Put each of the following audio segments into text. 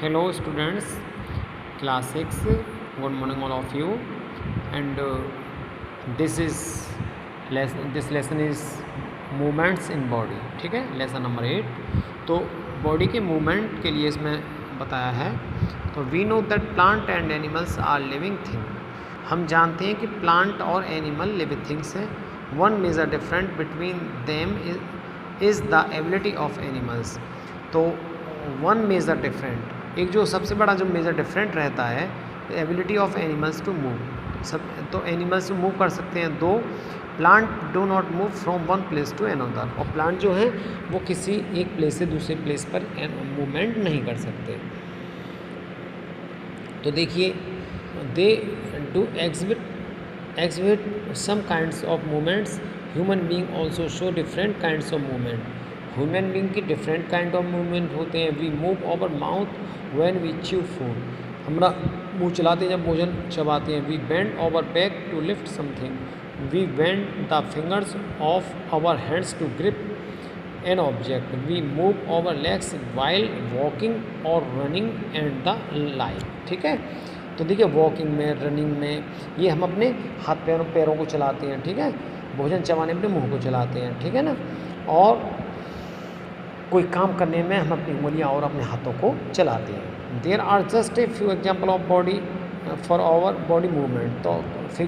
Hello students, class 6. Good morning all of you. And this lesson is movements in body. ठीक है, lesson number 8. तो body के movement के लिए इसमें बताया है. तो we know that plant and animals are living thing. हम जानते हैं कि प्लांट और एनिमल लिविंग थिंग्स हैं. One major different between them is the ability of animals. तो वन मेजर डिफरेंट, एक जो सबसे बड़ा जो मेजर डिफरेंट रहता है, ability of animals to move. तो एनिमल्स मूव कर सकते हैं. Though plant do not move from one place to another. और प्लांट जो है वो किसी एक प्लेस से दूसरे प्लेस पर मूवमेंट नहीं कर सकते. तो देखिए, they do exhibit some kinds of movements. Human being also show different kinds of movement. Human being की डिफरेंट काइंड ऑफ मूवमेंट होते हैं. We move over mouth when we chew food. हमारा मुंह चलाते हैं जब भोजन चबाते हैं. We bend over back to lift something. We bend the fingers of our hands to grip an object. We move over legs while walking और running and the like. ठीक है. तो देखिए, वॉकिंग में, रनिंग में ये हम अपने हाथ पैरों को चलाते हैं. ठीक है. भोजन चबाने में अपने मुंह को चलाते हैं. ठीक है ना. और कोई काम करने में हम अपनी उंगलियां और अपने हाथों को चलाते हैं. There are just a few example of body for our body movement. तो फिर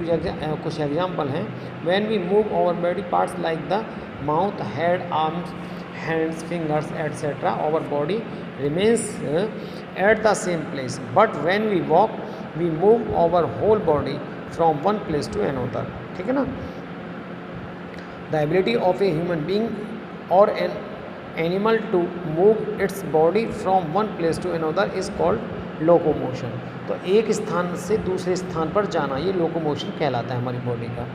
कुछ एग्जाम्पल हैं. When we move our body parts like the mouth, head, arms, hands, fingers etcetera, our body remains at the same place. But when we walk we move our whole body from one place to another. ठीक है ना. The ability of a human being और an animal to move it's body from one place to another is called locomotion. तो एक स्थान से दूसरे स्थान पर जाना, ये लोकोमोशन कहलाता है हमारी बॉडी का.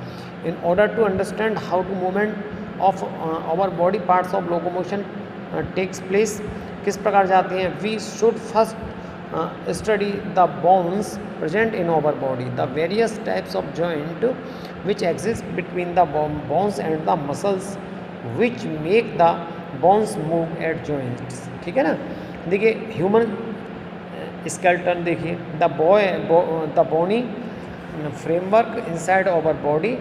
In order to understand how to movement of our body parts of locomotion takes place, किस प्रकार जाते हैं. We should first study the bones present in our body, the various types of joint which exist between the bones and the muscles which make the bones move at joints. ठीक है ना. देखिए, human skeleton देखिए. The bony framework inside our body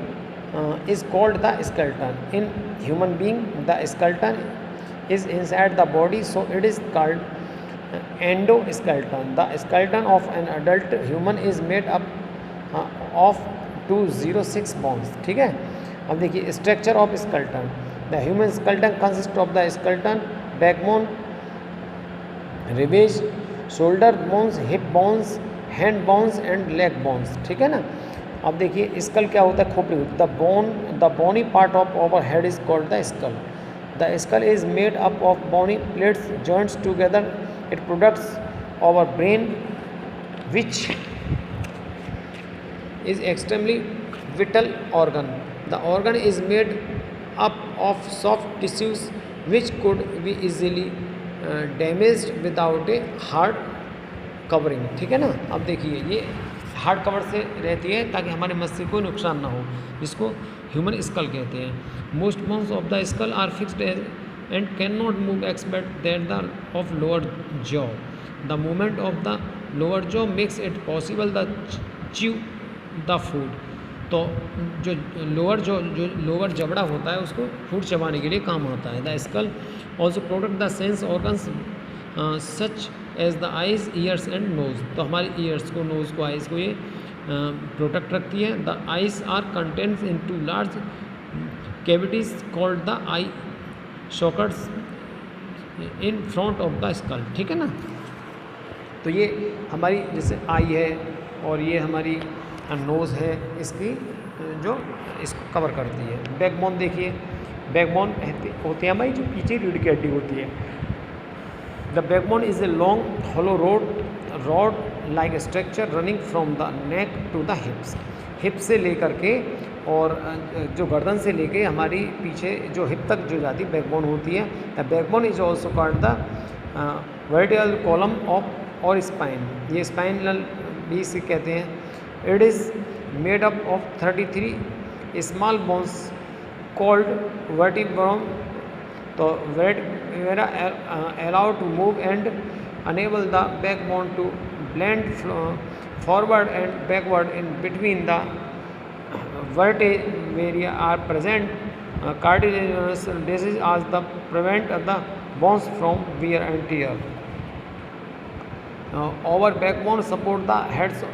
is called the skeleton. In human being the skeleton is inside the body, so it is called endoskeleton. The skeleton of an adult human is made up of 206 bones. ठीक है. अब देखिए, structure of skeleton. The human skeleton consist of the skeleton, backbone, ravage, shoulder bones, hip bones, hand bones and leg bones. ठीक है ना. अब देखिए, school क्या होता है. खोपड़ी. The bony part of our head is called the skull. The skull is made up of bony plates joints together. It products our brain, which is extremely vital organ. The organ is made up of soft tissues which could be easily damaged without a hard covering. ठीक है ना. अब देखिए, ये hard cover से रहती है ताकि हमारे मस्तिष्क को नुकसान ना हो, जिसको ह्यूमन स्कल कहते हैं. Most bones of the skull are fixed and cannot move except that the of lower jaw. The movement of the lower jaw makes it possible to chew the food. तो जो lower जबड़ा होता है उसको food चबाने के लिए काम आता है. The skull also protect the sense organs such as the eyes, ears and nose. तो हमारे ईयर्स को, नोज को, आइज़ को ये प्रोटेक्ट रखती है. The eyes are contents in two large cavities called the eye shockers in front of the skull. ठीक है ना. तो ये हमारी जैसे आई है और ये हमारी नोज़ है, इसकी जो इसको कवर करती है. बैकबोन देखिए. बैकबोन होते हैं हमारी जो पीछे रीढ़ की हड्डी होती है. The backbone is a long hollow rod like structure running from the neck to the hips. Hip से लेकर के और जो गर्दन से लेके हमारी पीछे जो हिप तक जो जाती बैकबोन होती है. The backbone is also called the vertical column of or spine. ये स्पाइनल भी इसे कहते हैं. It is made up of 33 small bones called vertebrae. तो vertebrae allow to move and enable the backbone to blend forward and backward in between the vertebrae are present cartilaginous disease as the prevent the bones from wear and tear. Over backbone support the heads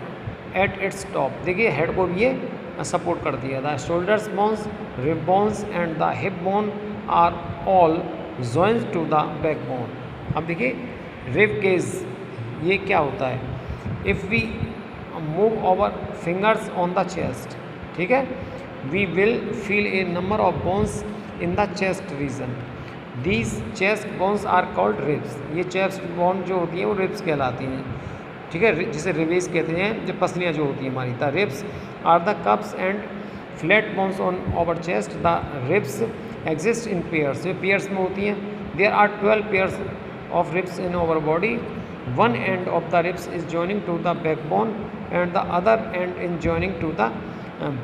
at its top. देखिए head को भी ये support कर दिया. The shoulders bones, rib bones and the hip bone are all joins to the backbone. अब देखिए rib cage ये क्या होता है. If we move over fingers on the chest, ठीक है, we will feel a number of bones in the chest region. These chest bones are called ribs. ये chest bone जो होती है वो रिब्स कहलाती हैं, ठीक है, जिसे रिवेज कहते हैं, जो पसलियाँ जो होती हैं हमारी. The ribs are the cups and flat bones on our chest. The ribs exist in pairs. ये पेयर्स में होती हैं. There are 12 pairs of ribs in our body. One end of the ribs is joining to the backbone and the other end in joining to the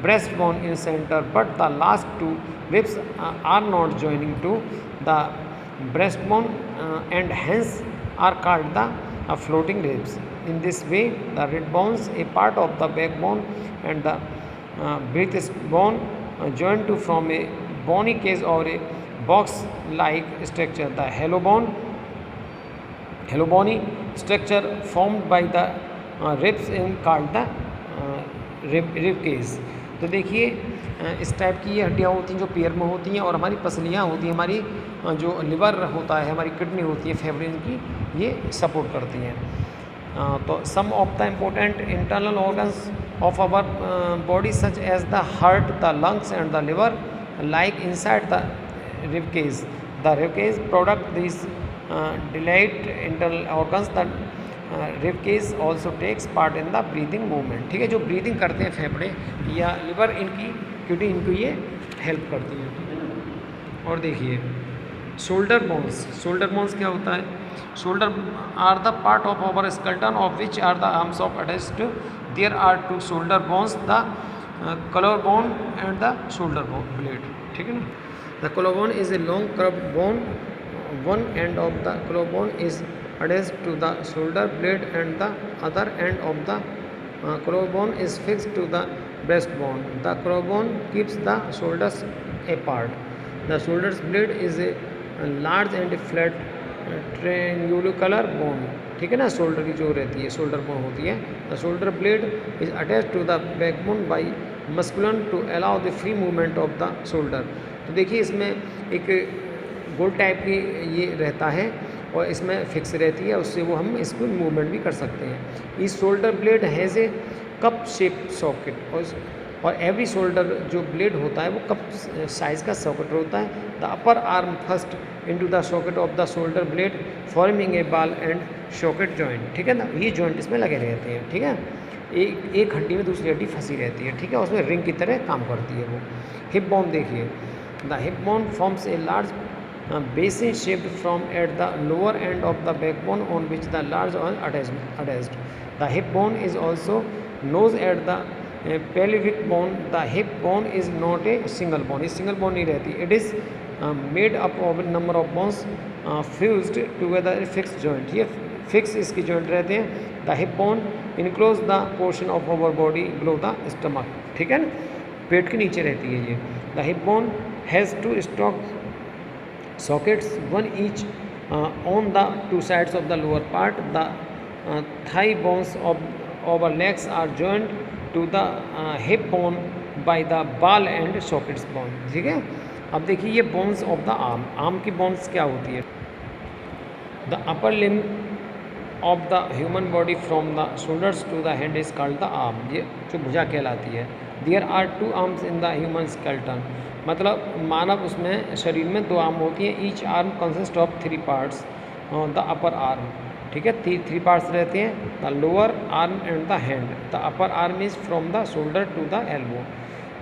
breastbone in center, but the last two ribs are not joining to the breastbone and hence are called the floating ribs. In this way, the rib bones, a part of the backbone, and the breastbone joined to form a bony cage or a box-like structure. The hallobony structure formed by the ribs is called the rib cage. तो देखिए इस type की ये हड्डियाँ होती हैं जो पैर में होती हैं, और हमारी पसलियाँ होती हैं, हमारी जो लिवर होता है, हमारी किडनी होती है, फेफड़े की, ये सपोर्ट करती हैं. तो some of the important internal organs of our body such as the heart, the lungs and the liver like inside the rib cage. The rib cage protect this delicate internal organs. The rib cage also takes part in the breathing movement. ठीक है, जो breathing करते हैं फेफड़े या liver, इनकी kidney इनको ये हेल्प करती है. और देखिए शोल्डर बोन्स. शोल्डर बोन्स क्या होता है. Shoulder are the part of our skeleton of which are the arms of attached. There are two shoulder bones, the collar bone and the shoulder bone blade. ठीक है ना. The collar bone is a long curved bone. One end of the collar bone is attached to the shoulder blade and the other end of the collarbone is fixed to the breastbone. The collarbone keeps the shoulders apart. The shoulder blade is a large and flat triangular bone. ठीक है ना. Shoulder की जो रहती है shoulder bone होती है. The shoulder blade is attach to the backbone by muscles to allow the free movement of the shoulder. तो देखिए इसमें एक गोल टाइप की ये रहता है और इसमें फिक्स रहती है, उससे वो हम इसको मूवमेंट भी कर सकते हैं. इस shoulder blade has a cup shape socket. और एवरी शोल्डर जो ब्लेड होता है वो कप साइज़ का सॉकेट होता है. The upper arm first into the socket of the shoulder blade forming a ball and socket joint. ठीक है ना. ये जॉइंट इसमें लगे रहते हैं. ठीक है. एक हड्डी में दूसरी हड्डी फंसी रहती है. ठीक है. उसमें रिंग की तरह काम करती है वो. हिप बोन देखिए. The hip bone forms a large basin shaped from at the lower end of the backbone on which the large one attached. The hip bone is also known as the pelvic bone. The hip bone is not a single bone. ये single bone नहीं रहती. It is made up of a number of bones fused together a fixed joint. ये fix इसकी joint रहते हैं. The hip bone enclose the portion of our body below the stomach. ठीक है ना. पेट के नीचे रहती है ये. The hip bone has two sockets, one each on the two sides of the lower part. The thigh bones of our legs are joined to the hip bone by the ball and sockets bone. ठीक है. अब देखिए ये bones of the arm. Arm की bones क्या होती है. The upper limb of the human body from the shoulders to the hand is called the arm. ये जो भुजा कहलाती है. There are two arms in the human skeleton. मतलब मानव उसमें शरीर में दो आर्म होती हैं. Each arm consist of 3 parts. The upper arm. ठीक है. 3 पार्ट्स रहते हैं. The lower arm and the hand. The upper arm is from the shoulder to the elbow.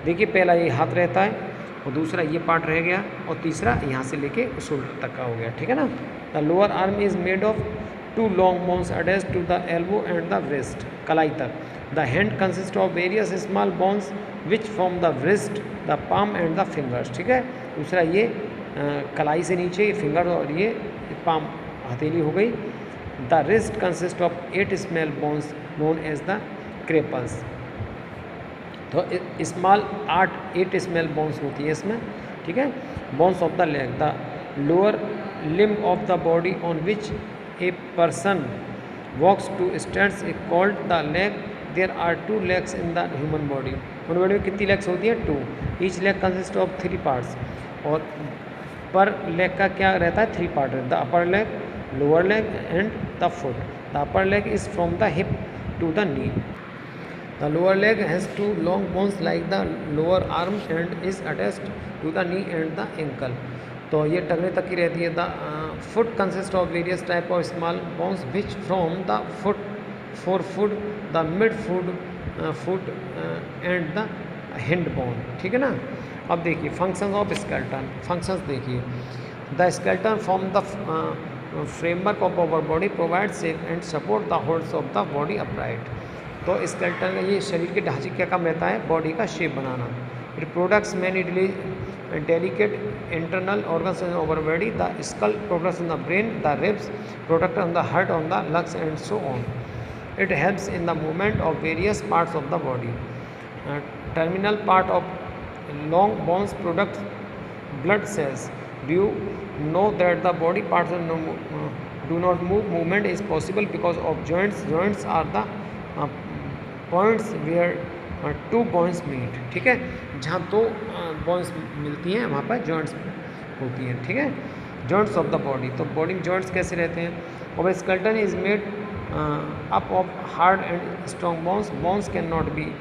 देखिए पहला ये हाथ रहता है और दूसरा ये पार्ट रह गया और तीसरा यहाँ से लेके शोल्डर तक का हो गया. ठीक है ना. The lower arm is made of 2 long bones attached to the elbow and the wrist. कलाई तक. The hand consist of various small bones which from the wrist, the palm and the fingers. ठीक है. दूसरा ये कलाई से नीचे ये फिंगर और ये पाम हथेली हो गई. The wrist consist of 8 small bones known as the carpals. तो स्मॉल 8 स्मॉल बोन्स होती है इसमें, ठीक है। Bones of the leg, the lower limb of the body on which a person walks to stands a called the leg. There are 2 legs in the human body. Human body में कितनी legs होती है? 2। Each leg consist of 3 parts. और पर leg का क्या रहता है? 3 पार्ट रहता है, the upper leg, lower leg and the foot. The upper leg is from the hip to the knee. The lower leg has 2 long bones like the lower arm and is attached to the knee and the ankle. तो ये टखने तक की रहती है। The foot consists of various type of small bones which from the forefoot, the midfoot, foot and the hind bone, ठीक है ना। अब देखिए functions of skeleton, functions देखिए। The skeleton form the framework of our body, provides shape and support the holds of the body upright. तो skeleton ये शरीर के ढांचे क्या काम रहता है? बॉडी का शेप बनाना। It products many delicate internal organs in over body. The skull products in the brain, the ribs product on the heart, on the lungs and so on. It helps in the movement of various parts of the body. Terminal part of long bones product blood cells. Do you know that the body parts do not move? Movement is possible because of joints. Joints are the points where 2 bones meet, ठीक है। जहाँ 2 bones मिलती हैं वहाँ पर joints होती हैं, ठीक है। जॉइंट्स ऑफ द बॉडी, तो बॉडी में जॉइंट्स कैसे रहते हैं? और skeleton is made up of hard and strong bones. Bones can not be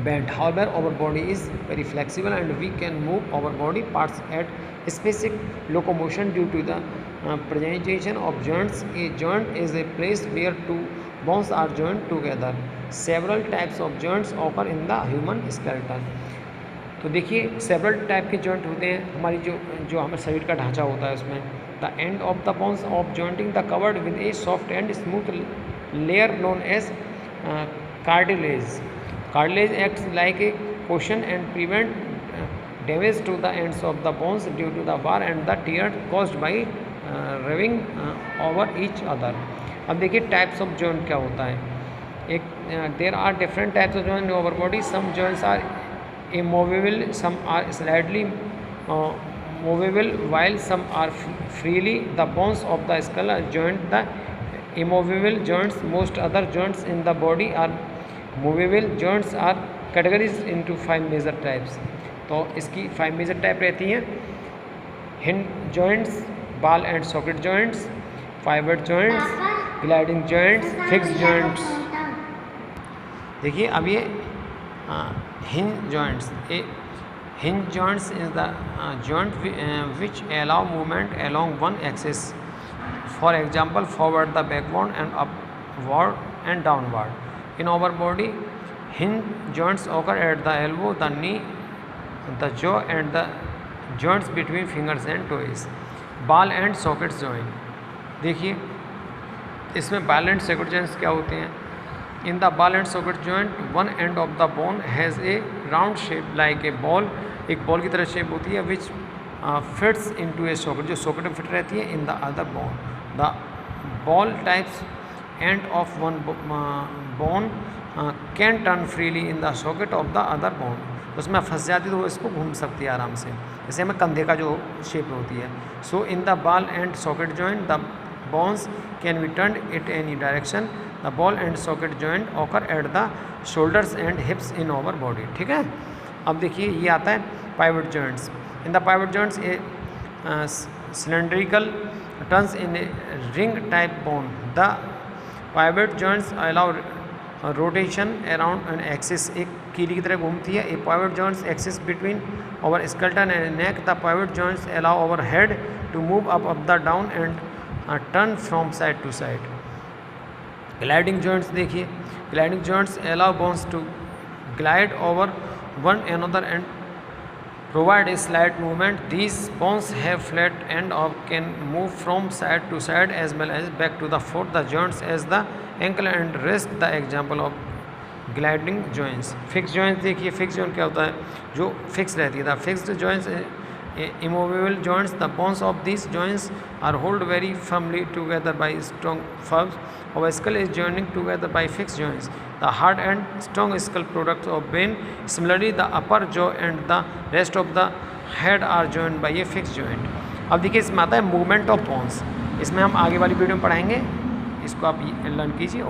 bent. However, our body is very flexible and we can move our body parts at specific locomotion due to the presentation of joints. A joint is a place where 2 bones are joined together. Several types of joints occur in the human skeleton. तो देखिए several type के joint होते हैं हमारी जो हमारे शरीर का ढांचा होता है उसमें। The end of the bones of jointing the covered with a soft and smooth layer known as cartilage. Cartilage acts like a cushion and prevent damage to the ends of the bones due to the wear and the tear caused by rubbing over each other. अब देखिए types of joint क्या होता है। एक there are different types of joint in over body. Some joints are immovable, some are slightly movable, while some are freely. The bones of the skull joint the immovable joints. Most other joints in the body are movable. Joints are categories into 5 major types. तो इसकी 5 major type रहती हैं। Hinge joints, ball and socket joints, fibre joints, gliding joints, fix joints. देखिए अब ये hinge joints. Hinge joints is the joint which allow movement along one axis, for example forward the backbone and upward and downward. In our body, hinge joints occur at the elbow, the knee, the jaw and the joints between fingers and toes. Ball and socket joint. देखिए इसमें ball and socket joints क्या होते हैं? In the ball and socket joint, one end of the bone has a round shape like a ball. एक ball की तरह shape होती है which fits into a socket, जो socket में फिट रहती है in the other bone. The ball types end of one bone can turn freely in the socket of the other bone. उसमें फंस जाती है तो वो इसको घूम सकती है आराम से, जैसे हमें कंधे का जो शेप होती है। So in the ball and socket joint the bones can be turned it any direction. The ball and socket joint occur at the shoulders and hips in over body, ठीक है। अब देखिए ये आता है pivot joints. In the pivot joints a cylindrical turns in a ring type bone. The pivot joints allow rotation around an axis, एक कीली की तरह घूमती है। A pivot joints axis between our skeleton and neck. The pivot joints allow our head to move up the down and turn from side to side. Gliding joints देखिए, gliding joints allow bones to glide over one another and provide a slight movement. These bones have flat end or can move from side to side as well as back to the foot. The joints as the ankle and wrist the example of gliding joints. Fixed joints देखिए, fixed joint क्या होता है? जो fix रहती है। The fixed joints immovable joints. The bones of these joints are held very firmly together by strong fibers. Our skull is joining together by fixed joints. The hard and strong skull products of brain. Similarly, the upper jaw and the rest of the head are joined by a fixed joint. अब देखिए इसमें आता है movement of bones. इसमें हम आगे वाली video में पढ़ाएंगे, इसको आप लर्न कीजिए.